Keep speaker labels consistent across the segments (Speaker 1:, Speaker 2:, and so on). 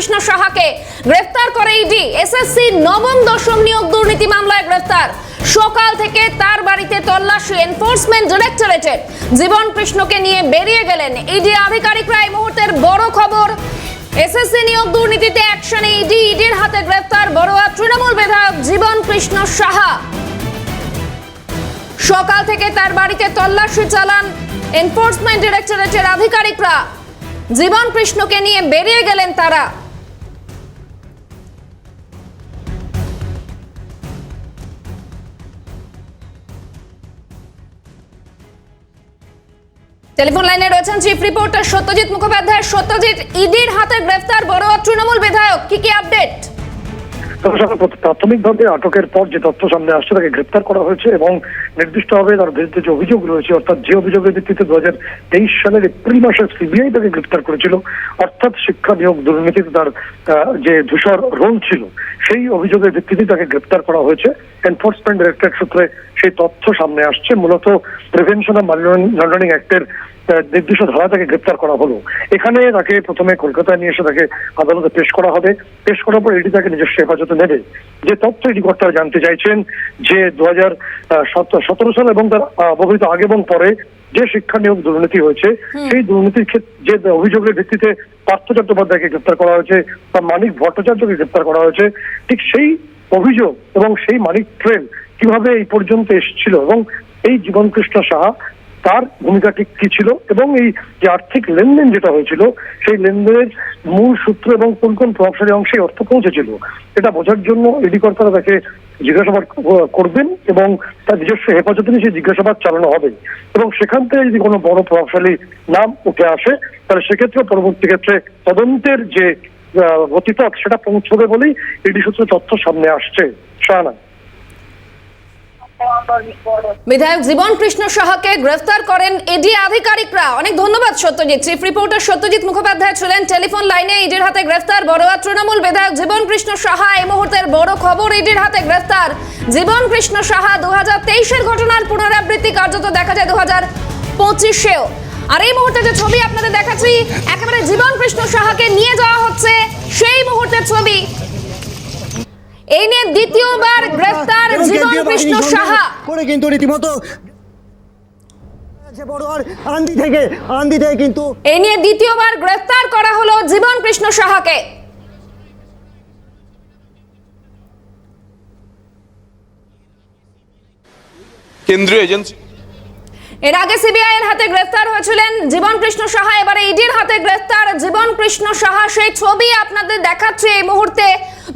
Speaker 1: কৃষ্ণ সাহাকে গ্রেফতার করে ED. SSC নবম দশম নিয়োগ দুর্নীতি মামলায় গ্রেফতার। সকাল থেকে তার বাড়িতে তল্লাশি এনফোর্সমেন্ট ডিরেক্টরেটের। জীবন কৃষ্ণকে নিয়ে বেরিয়ে গেলেন ইডি আধিকারিকরা। এই মুহূর্তের বড় খবর, এসএসসি নিয়োগ দুর্নীতিতে অ্যাকশনে ইডি। ইডির হাতে গ্রেফতার বড়ুয়া তৃণমূল বিধায়ক জীবন কৃষ্ণ সাহা। সকাল থেকে তার বাড়িতে তল্লাশি চালান এনফোর্সমেন্ট ডিরেক্টরেটের আধিকারিকরা। জীবন কৃষ্ণকে নিয়ে বেরিয়ে গেলেন তারা। টেলিফোন লাইনে রয়েছেন চিফ রিপোর্টার সত্যজিৎ মুখোপাধ্যায়। সত্যজিৎ, ইডির হাতে গ্রেফতার বড়ুয়া তৃণমূল বিধায়ক, কি আপডেট?
Speaker 2: প্রাথমিকভাবে আটকের পর যে তথ্য সামনে আসছে, তাকে গ্রেপ্তার করা হয়েছে এবং নির্দিষ্টভাবে তার বিরুদ্ধে যে অভিযোগ রয়েছে, অর্থাৎ যে অভিযোগের ভিত্তিতে 2023 সালের এপ্রিল মাসে সিবিআই তাকে গ্রেপ্তার করেছিল, অর্থাৎ শিক্ষা নিয়োগ দুর্নীতিতে তার যে ধূসর রোল ছিল, সেই অভিযোগের ভিত্তিতে তাকে গ্রেপ্তার করা হয়েছে। এনফোর্সমেন্ট ডিরেক্টরেট সূত্রে সেই তথ্য সামনে আসছে। মূলত প্রিভেনশন অফ মানি লন্ডারিং অ্যাক্টের নির্দিষ্ট ধারা তাকে গ্রেপ্তার করা হলো। এখানে তাকে প্রথমে কলকাতায় নিয়ে এসে তাকে আদালতে পেশ করা হবে। পেশ করার পর এটি তাকে নিজস্ব হেফাজতে নেবে। যে তথ্য ইডি কর্তারা জানতে চাইছেন যে 2017 সাল এবং তার অবহিত আগে এবং পরে যে শিক্ষা নিয়োগ দুর্নীতি হয়েছে, সেই দুর্নীতির ক্ষেত্রে যে অভিযোগের ভিত্তিতে পার্থ চট্টোপাধ্যায়কে গ্রেপ্তার করা হয়েছে বা মানিক ভট্টাচার্যকে গ্রেপ্তার করা হয়েছে, ঠিক সেই অভিযোগ এবং সেই মানিক ট্রেন কিভাবে এই পর্যন্ত এসেছিল এবং এই জীবন কৃষ্ণ সাহা তার ভূমিকা ঠিক কি ছিল এবং এই যে আর্থিক লেনদেন যেটা হয়েছিল, সেই লেনদেনের মূল সূত্র এবং কোন কোন প্রভাবশালী অংশে অর্থ পৌঁছেছিল, এটা বোঝার জন্য ইডি কর্তারা তাকে জিজ্ঞাসাবাদ করবেন এবং তার নিজস্ব হেফাজতে নিয়ে সেই জিজ্ঞাসাবাদ চালানো হবে। এবং সেখান থেকে যদি কোনো বড় প্রভাবশালী নাম উঠে আসে, তাহলে সেক্ষেত্রে পরবর্তী ক্ষেত্রে তদন্তের যে গতিপথ সেটা পৌঁছবে বলেই ইডি সূত্রে তথ্য সামনে আসছে। শাহানা।
Speaker 1: বিধায়ক জীবন কৃষ্ণ সাহাকে গ্রেফতার করেন ইডি আধিকারিকরা। অনেক ধন্যবাদ সত্যজিৎ। চিফ রিপোর্টার সত্যজিৎ মুখোপাধ্যায় ছিলেন টেলিফোন লাইনে। ইডির হাতে গ্রেফতার বড়ুয়া তৃণমূল বিধায়ক জীবন কৃষ্ণ সাহা। এই মুহূর্তের বড় খবর, ইডির হাতে গ্রেফতার জীবন কৃষ্ণ সাহা। 2023-এর ঘটনার পুনরাবৃত্তি কার্যত দেখা যায় 2025-এও। আর এই মুহূর্তে যে ছবি আপনাদের দেখাচ্ছি, একেবারে জীবন কৃষ্ণ সাহাকে নিয়ে যাওয়া হচ্ছে সেই মুহূর্তের ছবি। এই নিয়ে দ্বিতীয়বার গ্রেফতার জীবন কৃষ্ণ সাহা।
Speaker 3: করে কিন্তু রীতিমতো আন্দি থেকে কিন্তু
Speaker 1: এই নিয়ে দ্বিতীয়বার গ্রেফতার করা হলো জীবন কৃষ্ণ সাহাকে।
Speaker 4: কেন্দ্রীয় এজেন্সি
Speaker 1: এর আগে সিবিআই এর হাতে গ্রেফতার হয়েছিলেন জীবন কৃষ্ণ সাহা, এবারে ইডির হাতে গ্রেফতার জীবন কৃষ্ণ সাহা। সেই ছবি আপনাদের দেখাচ্ছি এই মুহূর্তে।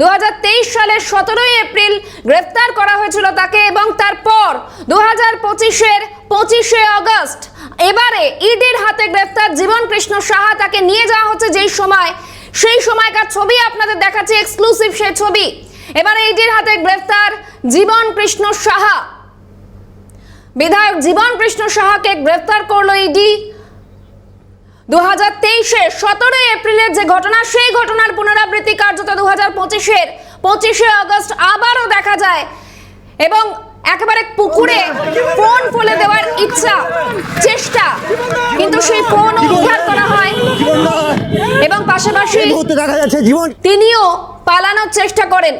Speaker 1: 2023 সালের 17 এপ্রিল গ্রেফতার করা হয়েছিল তাকে এবং তারপর 2025-এর 25শে আগস্ট এবারে ইডির হাতে গ্রেফতার জীবন কৃষ্ণ সাহা। তাকে নিয়ে যাওয়া হচ্ছে সেই সময়কার ছবি আপনাদের দেখাচ্ছি, এক্সক্লুসিভ সেই ছবি। এবারে ইডির হাতে গ্রেফতার জীবন কৃষ্ণ সাহা। বিধায়ক জীবন কৃষ্ণ সাহাকে গ্রেফতার করলো ইডি। 2023-এর 17 এপ্রিলের যে ঘটনা, সেই ঘটনার পুনরাবৃত্তি কার্যত 2025-এর 25শে আগস্ট আবারও দেখা যায় এবং একেবারে পুকুরে ফোন ফেলে দেওয়ার চেষ্টা, কিন্তু সেই ফোন উদ্ধার করা হয় এবং পাশাপাশি
Speaker 3: দেখা যাচ্ছে
Speaker 1: তিনিও পালানোর চেষ্টা করেন।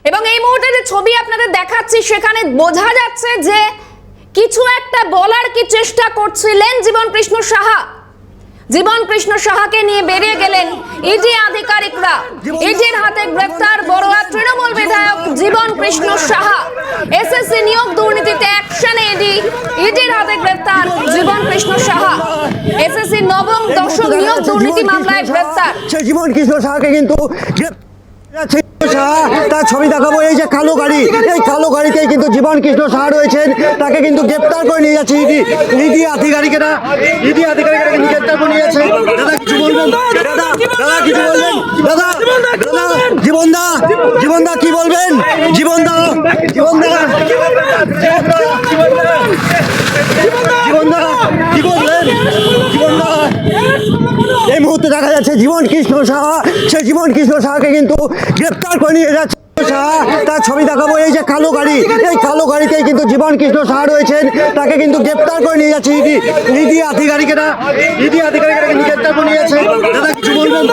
Speaker 1: এবং এই মুহূর্তে যে ছবি আপনাদের দেখাচ্ছি, সেখানে বোঝা যাচ্ছে যে কিছু একটা বলার কি চেষ্টা করছিলেন জীবন কৃষ্ণ সাহা। জীবন কৃষ্ণ সাহাকে নিয়ে বেরিয়ে গেলেন ইডি আধিকারিকরা। ইডির হাতে গ্রেফতার বড়ুয়া তৃণমূল বিধায়ক জীবন কৃষ্ণ সাহা। এসএসসি নিয়োগ দুর্নীতিতে অ্যাকশনে ইডি। ইডির হাতে গ্রেফতার জীবন কৃষ্ণ সাহা। এসএসসি নবম দশম নিয়োগ দুর্নীতি মামলায় গ্রেফতার
Speaker 3: জীবন কৃষ্ণ সাহাকে কিন্তু তার ছবি দেখাবো। এই যে কালো গাড়ি, এই কালো গাড়িতে কিন্তু জীবন কৃষ্ণ সাহা রয়েছেন, তাকে কিন্তু গ্রেপ্তার করে নিয়ে যাচ্ছে ইডি আধিকারিকেরা কিন্তু গ্রেপ্তার করে নিয়ে যাচ্ছে। দাদা কিছু বলবেন? দাদা কিছু বলবেন? দাদা জীবনদা কি বলবেন? জীবনদা কি বলবেন? এই মুহূর্তে দেখা যাচ্ছে জীবন কৃষ্ণ সাহা, সেই জীবন কৃষ্ণ সাহাকে কিন্তু গ্রেপ্তার করে নিয়ে যাচ্ছে সাহা তার ছবি দেখাবো। এই যে কালো গাড়ি, এই কালো গাড়িতেই কিন্তু জীবন কৃষ্ণ সাহা রয়েছেন, তাকে কিন্তু গ্রেপ্তার করে নিয়ে যাচ্ছে ইডি আধিকারিকেরা কিন্তু গ্রেপ্তার করে নিয়ে যাচ্ছে। দাদা কিছু বলবেন?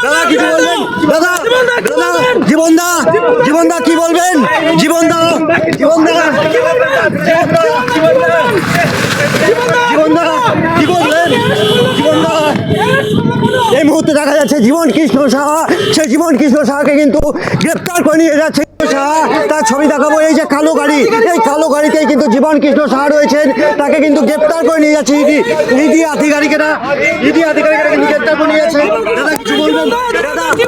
Speaker 3: দাদা কিছু বলবেন? দাদা জীবনদা কি বলবেন? জীবনদা কি বলবেন? জীবনদা এই মুহূর্তে দেখা যাচ্ছে জীবন কৃষ্ণ সাহা, সেই জীবন কৃষ্ণ সাহাকে কিন্তু গ্রেপ্তার করে নিয়ে যাচ্ছে সাহা তার ছবি দেখাবো। এই যে কালো গাড়ি, এই কালো গাড়িতেই কিন্তু জীবন কৃষ্ণ সাহা রয়েছেন, তাকে কিন্তু গ্রেপ্তার করে নিয়ে যাচ্ছে ইডি আধিকারিকেরা কিন্তু গ্রেপ্তার করে নিয়ে যাচ্ছে। দাদা কিছু বলবেন?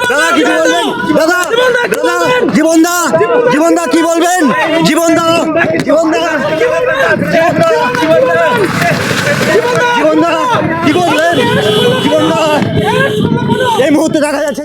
Speaker 3: দাদা কিছু বলবেন? দাদা জীবনদা কি বলবেন? জীবনদা কি বলবেন? জীবনদা এই মুহূর্তে দেখা যাচ্ছে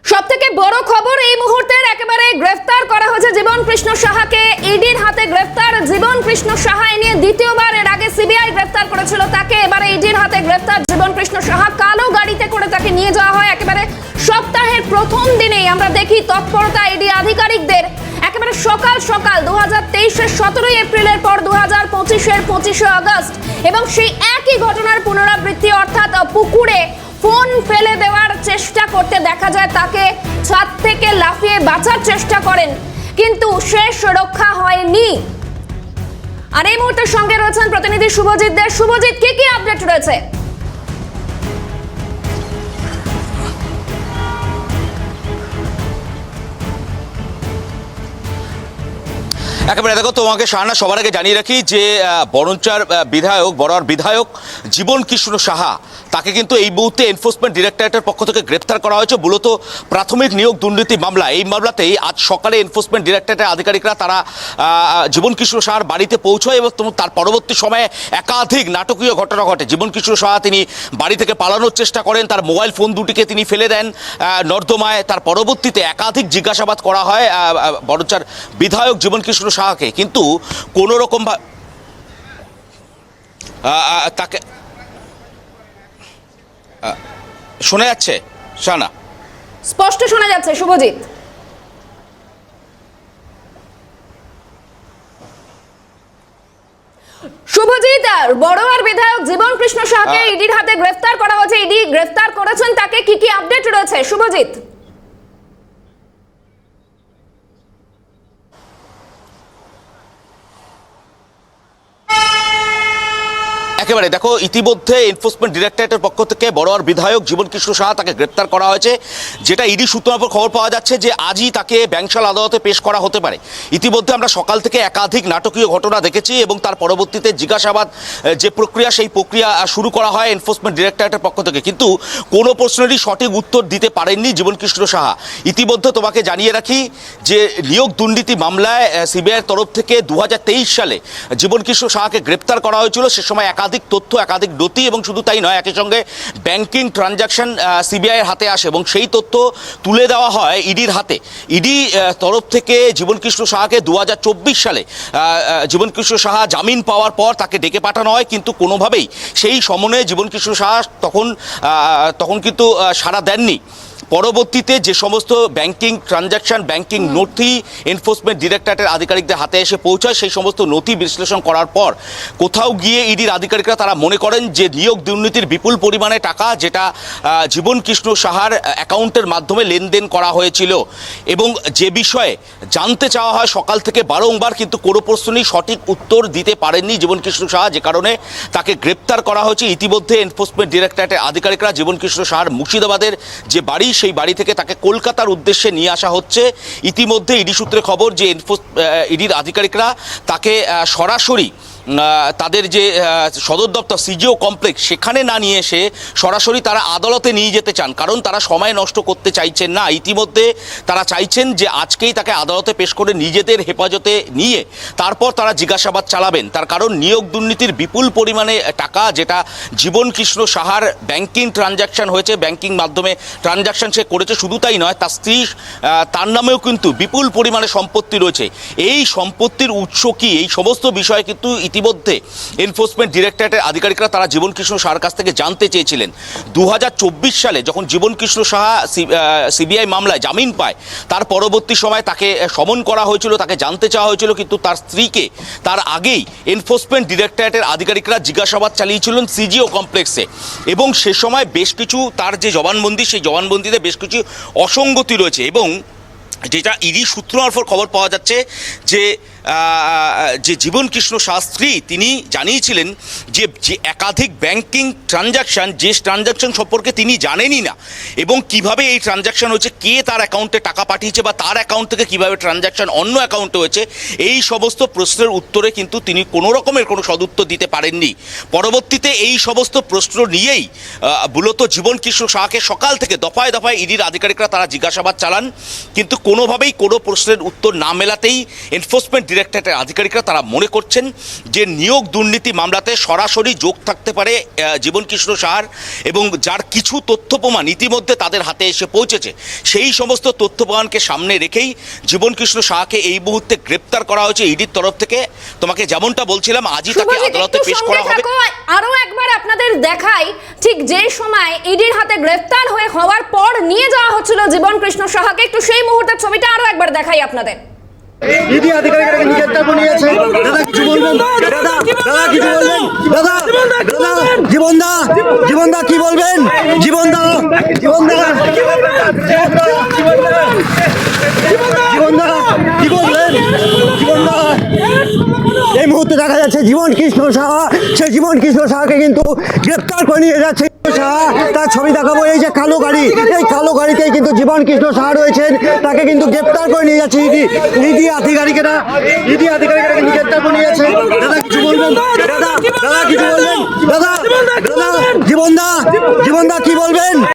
Speaker 1: সব থেকে বড় খবর এই মুহূর্তের, একেবারে গ্রেফতার করা হয়েছে জীবন কৃষ্ণ সাহাকে। ইডির হাতে গ্রেফতার জীবন কৃষ্ণ সাহা। এ নিয়ে দ্বিতীয়বার, এর আগে সিবিআই গ্রেফতার করেছিল তাকে, এবারে ইডির হাতে গ্রেফতার জীবন কৃষ্ণ সাহা। কালো গাড়িতে করে তাকে নিয়ে যাওয়া হয়। একেবারে সপ্তাহের প্রথম দিনেই আমরা দেখি তৎপরতা ইডি আধিকারিকদের। একেবারে সকাল 2023-এর 17 এপ্রিলের পর 2025-এর 25শে আগস্ট এবং সেই একই ঘটনার পুনরাবৃত্তি, অর্থাৎ পুকুরে ফোন ফেলে দেওয়ার চেষ্টা করতে দেখা যায় তাকে। ছাদ থেকে লাফিয়ে বাঁচার চেষ্টা করেন, কিন্তু শেষ রক্ষা হয়নি। আর এই মুহূর্তে সঙ্গে রয়েছেন প্রতিনিধি শুভজিৎ দে। শুভজিৎ, কি আপডেট রয়েছে?
Speaker 5: একেবারে দেখো, তোমাকে শাহানা সবার আগে জানিয়ে রাখি যে বড়ঞ্চার বিধায়ক জীবন কৃষ্ণ সাহা, তাকে কিন্তু এই মুহূর্তে এনফোর্সমেন্ট ডিরেক্টরেটের পক্ষ থেকে গ্রেপ্তার করা হয়েছে মূলত প্রাথমিক নিয়োগ দুর্নীতি মামলা। এই মামলাতেই আজ সকালে এনফোর্সমেন্ট ডিরেক্টরেটের আধিকারিকরা তারা জীবন কৃষ্ণ সাহার বাড়িতে পৌঁছয় এবং তার পরবর্তী সময়ে একাধিক নাটকীয় ঘটনা ঘটে। জীবন কৃষ্ণ সাহা তিনি বাড়ি থেকে পালানোর চেষ্টা করেন, তার মোবাইল ফোন দুটিকে তিনি ফেলে দেন নর্দমায়। তার পরবর্তীতে একাধিক জিজ্ঞাসাবাদ করা হয় বড়ঞ্চার বিধায়ক জীবন কৃষ্ণ সাহাকে, কিন্তু কোনো রকম তাকে শোনা যাচ্ছে শানা?
Speaker 1: স্পষ্ট শোনা যাচ্ছে শুভজিৎ। শুভজিৎ, বড়োয়ার বিধায়ক জীবন কৃষ্ণ সাহাকে ইডির হাতে গ্রেফতার করা হয়েছে। ইডি গ্রেফতার করেছেন তাকে, কি আপডেট রয়েছে শুভজিৎ?
Speaker 5: একেবারে দেখো, ইতিমধ্যে এনফোর্সমেন্ট ডিরেক্টরেটের পক্ষ থেকে বড়োয়ার বিধায়ক জীবন কৃষ্ণ সাহা তাকে গ্রেপ্তার করা হয়েছে। যেটা ইডি সূত্রের উপর খবর পাওয়া যাচ্ছে যে আজই তাকে ব্যাংশাল আদালতে পেশ করা হতে পারে। ইতিমধ্যে আমরা সকাল থেকে একাধিক নাটকীয় ঘটনা দেখেছি এবং তার পরবর্তীতে জিজ্ঞাসাবাদ যে প্রক্রিয়া, সেই প্রক্রিয়া শুরু করা হয় এনফোর্সমেন্ট ডিরেক্টরেটের পক্ষ থেকে, কিন্তু কোনো প্রশ্নেরই সঠিক উত্তর দিতে পারেননি জীবন কৃষ্ণ সাহা। ইতিমধ্যে তোমাকে জানিয়ে রাখি যে নিয়োগ দুর্নীতি মামলায় সিবিআইয়ের তরফ থেকে 2023 সালে জীবন কৃষ্ণ সাহাকে গ্রেপ্তার করা হয়েছিল। সে সময় একাধিক তথ্য, একাধিক নথি এবং শুধু তাই নয়, একই সঙ্গে ব্যাংকিং ট্রানজাকশন সিবিআইয়ের হাতে আসে এবং সেই তথ্য তুলে দেওয়া হয় ইডির হাতে। ইডি তরফ থেকে জীবন কৃষ্ণ সাহাকে 2024 সালে জীবন কৃষ্ণ সাহা জামিন পাওয়ার পর তাকে ডেকে পাঠানো হয়, কিন্তু কোনোভাবেই সেই সমনে জীবন কৃষ্ণ সাহা তখন কিন্তু সাড়া দেননি। পরবর্তীতে যে সমস্ত ব্যাংকিং ট্রানজাকশন, ব্যাংকিং নথি এনফোর্সমেন্ট ডিরেক্টরেটের আধিকারিকদের হাতে এসে পৌঁছায়, সেই সমস্ত নথি বিশ্লেষণ করার পর কোথাও গিয়ে ইডির আধিকারিকরা তারা মনে করেন যে নিয়োগ দুর্নীতির বিপুল পরিমাণে টাকা যেটা জীবন কৃষ্ণ সাহার অ্যাকাউন্টের মাধ্যমে লেনদেন করা হয়েছিল এবং যে বিষয়ে জানতে চাওয়া হয় সকাল থেকে বারংবার, কিন্তু কোনো প্রশ্নই সঠিক উত্তর দিতে পারেননি জীবন কৃষ্ণ সাহা, যে কারণে তাকে গ্রেপ্তার করা হয়েছে। ইতিমধ্যে এনফোর্সমেন্ট ডিরেক্টরেটের আধিকারিকরা জীবন কৃষ্ণ সাহার মুর্শিদাবাদের যে বাড়ি, সেই বাড়ি থেকে তাকে কলকাতার উদ্দেশ্যে নিয়ে আসা হচ্ছে। ইতিমধ্যে ইডি সূত্রে খবর যে ইডির আধিকারিকরা তাকে সরাসরি তাদের যে সদর দপ্তর সিজিও কমপ্লেক্স, সেখানে না নিয়ে এসে সরাসরি তারা আদালতে নিয়ে যেতে চান, কারণ তারা সময় নষ্ট করতে চাইছেন না। ইতিমধ্যে তারা চাইছেন যে আজকেই তাকে আদালতে পেশ করে নিজেদের হেফাজতে নিয়ে তারপর তারা জিজ্ঞাসাবাদ চালাবেন। তার কারণ নিয়োগ দুর্নীতির বিপুল পরিমাণে টাকা যেটা জীবন কৃষ্ণ সাহার ব্যাংকিং ট্রানজাকশন হয়েছে, ব্যাংকিং মাধ্যমে ট্রানজাকশন সে করেছে, শুধু তাই নয় তার স্ত্রী, তার নামেও কিন্তু বিপুল পরিমাণে সম্পত্তি রয়েছে। এই সম্পত্তির উৎস কি, এই সমস্ত বিষয়ে কিন্তু ইতিমধ্যে এনফোর্সমেন্ট ডিরেক্টরেটের আধিকারিকরা তারা জীবন কৃষ্ণ সাহার কাছ থেকে জানতে চেয়েছিলেন 2024 সালে যখন জীবন কৃষ্ণ সাহা সিবিআই মামলায় জামিন পায় তার পরবর্তী সময় তাকে সমন করা হয়েছিল, তাকে জানতে চাওয়া হয়েছিল, কিন্তু তার স্ত্রীকে তার আগেই এনফোর্সমেন্ট ডিরেক্টরেটের আধিকারিকরা জিজ্ঞাসাবাদ চালিয়েছিলেন সিজিও কমপ্লেক্সে। এবং সে সময় বেশ কিছু তার যে জবানবন্দি, সেই জবানবন্দিতে বেশ কিছু অসঙ্গতি রয়েছে এবং যেটা ইডি সূত্র মারফত খবর পাওয়া যাচ্ছে যে জীবন কৃষ্ণ শাস্ত্রী তিনি জানিয়েছিলেন যে একাধিক ব্যাংকিং ট্রানজাকশন, যে ট্রানজাকশন সম্পর্কে তিনি জানেনই না এবং কিভাবে এই ট্রানজাকশন হয়েছে, কে তার অ্যাকাউন্টে টাকা পাঠিয়েছে বা তার অ্যাকাউন্ট থেকে কিভাবে ট্রানজাকশন অন্য অ্যাকাউন্টে হয়েছে, এই সমস্ত প্রশ্নের উত্তরে কিন্তু তিনি কোনো রকমের কোনো সদুত্তর দিতে পারেননি। পরবর্তীতে এই সমস্ত প্রশ্ন নিয়েই মূলত জীবন কৃষ্ণ শাহকে সকাল থেকে দফায় দফায় ইডির আধিকারিকরা তারা জিজ্ঞাসাবাদ চালান, কিন্তু কোনোভাবেই কোনো প্রশ্নের উত্তর না মেলাতেই এনফোর্সমেন্ট ডিরেক্টরেটের আধিকারিকরা তারা মনে করছেন যে নিয়োগ দুর্নীতি মামলাতে সরাসরি যোগ থাকতে পারে জীবন কৃষ্ণ সাহার এবং যার কিছু তথ্য প্রমাণ ইতিমধ্যে তাদের হাতে এসে পৌঁছেছে। সেই সমস্ত তথ্য প্রমাণকে সামনে রেখেই জীবন কৃষ্ণ সাহাকে এই মুহূর্তে গ্রেপ্তার করা হয়েছে ইডির তরফ থেকে। তোমাকে যেমনটা বলছিলাম, আজই তাকে আদালতে পেশ করা হবে।
Speaker 1: আরো একবার আপনাদের দেখাই ঠিক যে সময় ইডির হাতে গ্রেফতার হওয়ার পর নিয়ে যাওয়া হচ্ছিল জীবন কৃষ্ণ সাহাকে, একটু সেই মুহূর্তের ছবিটা আরো একবার দেখাই আপনাদের।
Speaker 3: ইডি আধিকারিকরা কিন্তু গ্রেপ্তার করে নিয়েছে। দাদা কিছু বলবেন? দাদা কিছু বলবেন? দাদা জীবনদা কি বলবেন? জীবনদা কি বলবেন? জীবনদা এই মুহূর্তে দেখা যাচ্ছে জীবন কৃষ্ণ সাহা, সেই জীবন কৃষ্ণ সাহাকে কিন্তু গ্রেপ্তার করে নিয়ে যাচ্ছে সাহা। তার ছবি দেখাবো, এই যে কালো গাড়ি, এই কালো গাড়িতেই কিন্তু জীবন কৃষ্ণ সাহা রয়েছেন, তাকে কিন্তু গ্রেপ্তার করে নিয়ে যাচ্ছে ইডি আধিকারিকেরা কিন্তু গ্রেপ্তার করে নিয়েছে। দাদা কিছু বলবেন? দাদা কিছু বলবেন? দাদা জীবনদা কি বলবেন?